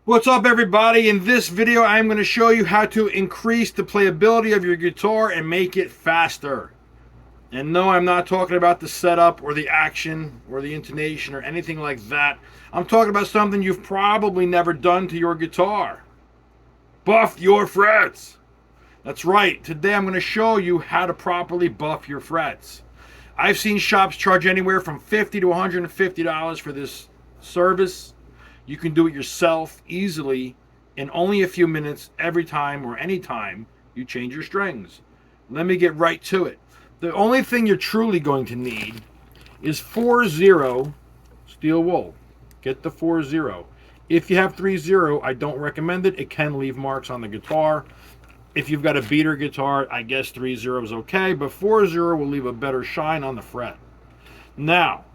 What's up, everybody? In this video I'm going to show you how to increase the playability of your guitar and make it faster. And no, I'm not talking about the setup or the action or the intonation or anything like that. I'm talking about something you've probably never done to your guitar. Buff your frets. That's right. Today I'm going to show you how to properly buff your frets. I've seen shops charge anywhere from $50 to $150 for this service. You can do it yourself easily in only a few minutes every time or any time you change your strings. Let me get right to it. The only thing you're truly going to need is 4-0 steel wool. Get the 4-0. If you have 3-0, I don't recommend it. It can leave marks on the guitar. If you've got a beater guitar, I guess 3-0 is okay, but 4-0 will leave a better shine on the fret. Now,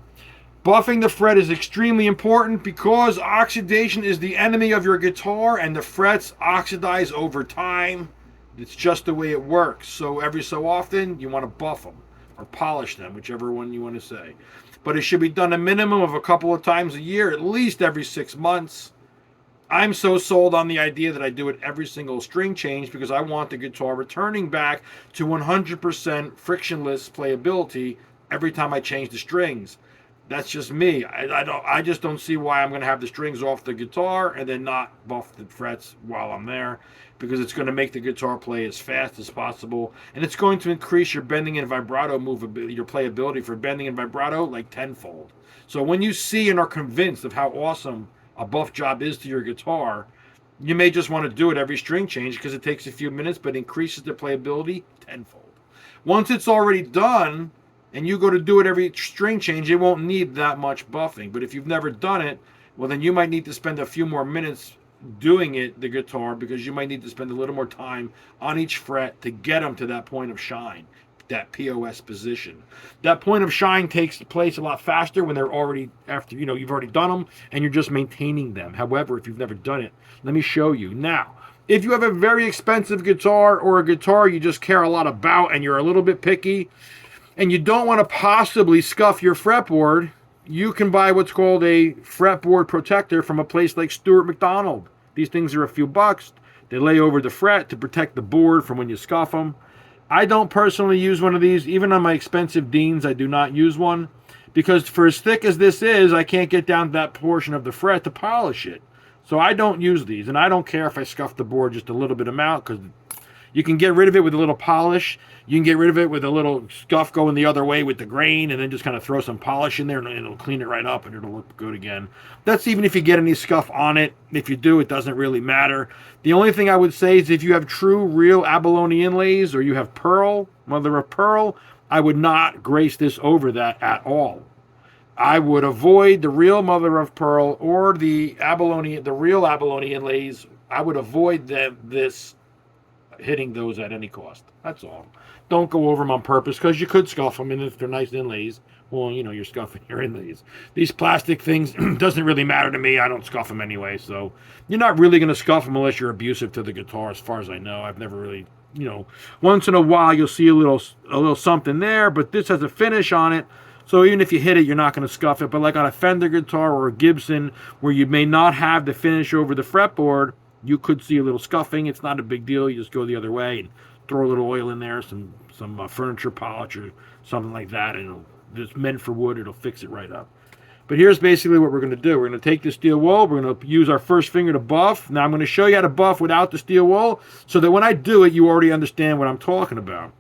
buffing the fret is extremely important because oxidation is the enemy of your guitar and the frets oxidize over time. It's just the way it works. So every so often you want to buff them or polish them, whichever one you want to say. But it should be done a minimum of a couple of times a year, at least every 6 months. I'm so sold on the idea that I do it every single string change because I want the guitar returning back to 100% frictionless playability every time I change the strings. That's just me. I just don't see why I'm going to have the strings off the guitar and then not buff the frets while I'm there, because it's going to make the guitar play as fast as possible, and it's going to increase your bending and vibrato movability, your playability for bending and vibrato like tenfold. So when you see and are convinced of how awesome a buff job is to your guitar, you may just want to do it every string change because it takes a few minutes but increases the playability tenfold. Once it's already done, and you go to do it every string change, it won't need that much buffing. But if you've never done it, well, then you might need to spend a few more minutes doing it, the guitar, because you might need to spend a little more time on each fret to get them to that point of shine, that POS position. That point of shine takes place a lot faster when they're already, after, you've already done them and you're just maintaining them. However, if you've never done it, let me show you. Now, if you have a very expensive guitar or a guitar you just care a lot about and you're a little bit picky, and you don't want to possibly scuff your fretboard, you can buy what's called a fretboard protector from a place like Stuart McDonald. These things are a few bucks. They lay over the fret to protect the board from when you scuff them. I don't personally use one of these. Even on my expensive Deans, I do not use one, because for as thick as this is, I can't get down to that portion of the fret to polish it. So I don't use these, and I don't care if I scuff the board just a little bit amount, because you can get rid of it with a little polish. You can get rid of it with a little scuff going the other way with the grain, and then just kind of throw some polish in there, and it'll clean it right up, and it'll look good again. That's even if you get any scuff on it. If you do, it doesn't really matter. The only thing I would say is if you have true, real abalone inlays, or you have pearl, mother of pearl, I would not grace this over that at all. I would avoid the real mother of pearl or the real abalone inlays. I would avoid this hitting those at any cost. That's all. Don't go over them on purpose, because you could scuff them, and if they're nice inlays, well, you're scuffing your inlays. These plastic things doesn't really matter to me. I don't scuff them anyway, so you're not really going to scuff them unless you're abusive to the guitar, as far as I know. I've never really, once in a while you'll see a little something there, but this has a finish on it, so even if you hit it, you're not going to scuff it. But like on a Fender guitar or a Gibson, where you may not have the finish over the fretboard, you could see a little scuffing. It's not a big deal. You just go the other way and throw a little oil in there, some furniture polish or something like that, and it's meant for wood. It'll fix it right up. But here's basically what we're going to do. We're going to take the steel wool. We're going to use our first finger to buff. Now I'm going to show you how to buff without the steel wool, so that when I do it, you already understand what I'm talking about.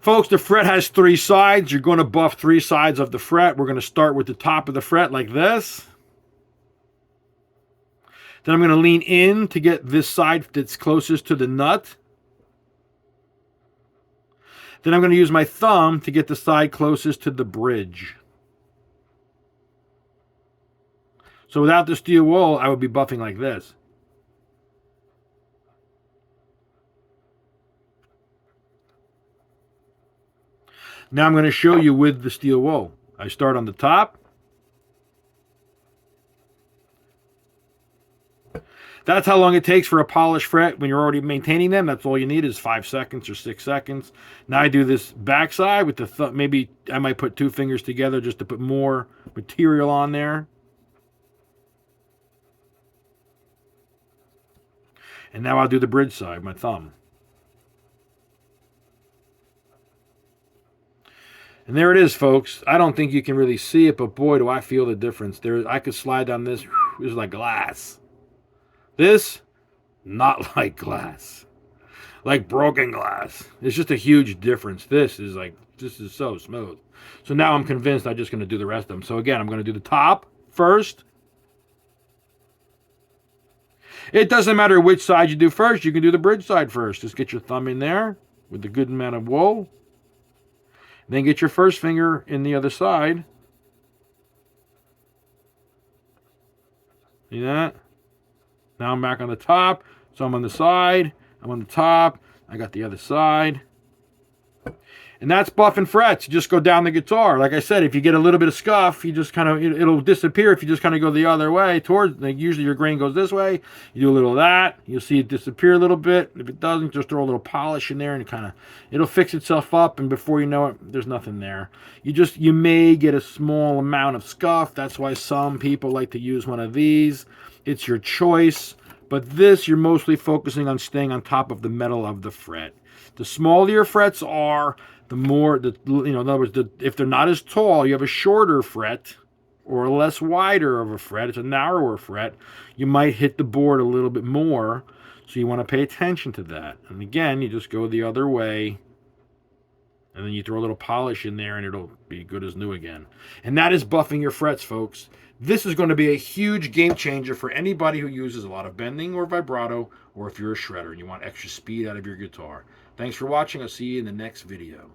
Folks, the fret has 3 sides. You're going to buff 3 sides of the fret. We're going to start with the top of the fret like this. Then I'm going to lean in to get this side that's closest to the nut. Then I'm going to use my thumb to get the side closest to the bridge. So without the steel wool, I would be buffing like this. Now I'm going to show you with the steel wool. I start on the top. That's how long it takes for a polished fret when you're already maintaining them. That's all you need is 5 seconds or 6 seconds. Now I do this backside with the maybe I might put 2 fingers together just to put more material on there. And now I'll do the bridge side, my thumb. And there it is, folks. I don't think you can really see it, but boy, do I feel the difference. I could slide down this. This is like glass. This, not like glass. Like broken glass. It's just a huge difference. This is so smooth. So now I'm convinced I'm just going to do the rest of them. So again, I'm going to do the top first. It doesn't matter which side you do first. You can do the bridge side first. Just get your thumb in there with a good amount of wool. Then get your first finger in the other side. See that? Now I'm back on the top. So I'm on the side. I'm on the top. I got the other side. And that's buff and frets. You just go down the guitar. Like I said, if you get a little bit of scuff, you just kind of, it'll disappear if you just kind of go the other way towards, like usually your grain goes this way. You do a little of that. You'll see it disappear a little bit. If it doesn't, just throw a little polish in there and it'll fix itself up. And before you know it, there's nothing there. You may get a small amount of scuff. That's why some people like to use one of these. It's your choice. But this, you're mostly focusing on staying on top of the metal of the fret. The smaller your frets are, the more, in other words, if they're not as tall, you have a shorter fret or a less wider of a fret, it's a narrower fret, you might hit the board a little bit more. So you want to pay attention to that. And again, you just go the other way. And then you throw a little polish in there and it'll be good as new again. And that is buffing your frets, folks. This is going to be a huge game changer for anybody who uses a lot of bending or vibrato, or if you're a shredder and you want extra speed out of your guitar. Thanks for watching. I'll see you in the next video.